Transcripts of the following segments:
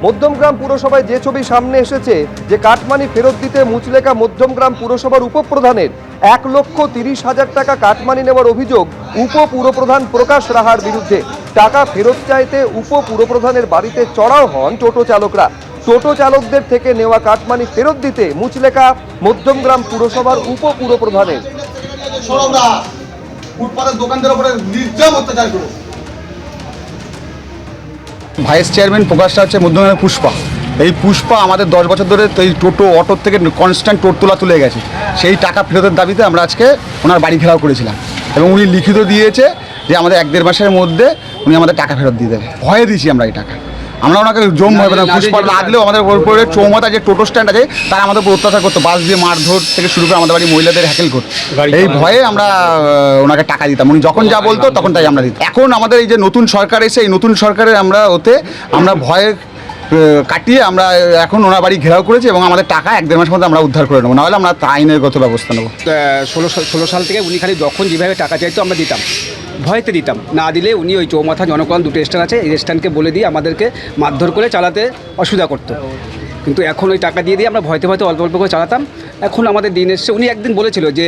মধ্যমগ্রাম পুরসভায় যে ছবি সামনে এসেছে যে কাটমানি ফেরত দিতে মুচলেকা মধ্যমগ্রাম পুরসভার উপপ্রধানের 1,30,000 টাকা কাটমানি নেওয়ার অভিযোগ উপপুরপ্রধান প্রকাশ রাহার বিরুদ্ধে। টাকা ফেরত চাইতে উপপুরপ্রধানের বাড়িতে চড়াও হন টোটো চালকরা। টোটো চালকদের থেকে নেওয়া কাটমানি ফেরত দিতে মুচলেকা মধ্যমগ্রাম পুরসভার উপপুরপ্রধানের ভাইস চেয়ারম্যান প্রকাশটা হচ্ছে মধ্যমগ্রামের পুষ্পা। এই পুষ্পা আমাদের 10 বছর ধরে এই টোটো অটোর থেকে কনস্ট্যান্ট টোট তোলা তুলে গেছে। সেই টাকা ফেরতের দাবিতে আমরা আজকে ওনার বাড়ি ঘেরাও করেছিলাম এবং উনি লিখিত দিয়েছে যে আমাদের 1-1.5 মাসের মধ্যে উনি আমাদের টাকা ফেরত দিয়ে দেবে। ভয়ে দিয়েছি আমরা এই টাকা। আমরা ওনাকে জম হবে না, পুষ্পা না দিলেও আমাদের উপরে চৌমাথা যে টোটো স্ট্যান্ড আছে তারা আমাদের উপর অত্যাচার করতো, বাস দিয়ে মারধর থেকে শুরু করে আমাদের বাড়ি মহিলাদের হ্যাকেল করতো। এই ভয়ে আমরা ওনাকে টাকা দিতাম, উনি যখন যা বলতো তখন তাই আমরা দিতাম। এখন আমাদের এই যে নতুন সরকার এসে এই নতুন সরকারের আমরা ভয়ে কাটিয়ে আমরা এখন ওনার বাড়ি ঘেরাও করেছি এবং আমাদের টাকা 1-1.5 মাসের মধ্যে আমরা উদ্ধার করে নেবো, নাহলে আমরা আইনগত ব্যবস্থা নেবো। 16 সাল থেকে উনি খালি যখন যেভাবে টাকা চাইতো আমরা দিতাম, ভয়তে দিতাম। না দিলে উনি ওই চৌমাথা জনকল্যাণ 2টো স্ট্যান্ড আছে, এই স্ট্যান্ডকে বলে দিয়ে আমাদেরকে মারধর করে চালাতে অসুবিধা করতো। কিন্তু এখন ওই টাকা দিয়ে আমরা ভয়তে অল্প অল্প করে চালাতাম। এখন আমাদের দিন এসছে, উনি একদিন বলেছিল যে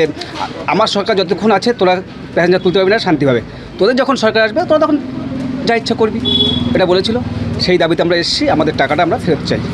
আমার সরকার যতক্ষণ আছে তোরা প্যাসেঞ্জার তুলতে পারবি না, শান্তি পাবে, তোদের যখন সরকার আসবে তোরা তখন যা ইচ্ছা করবি, এটা বলেছিল। সেই দাবিতে আমরা এসেছি, আমাদের টাকাটা আমরা ফেরত চাই।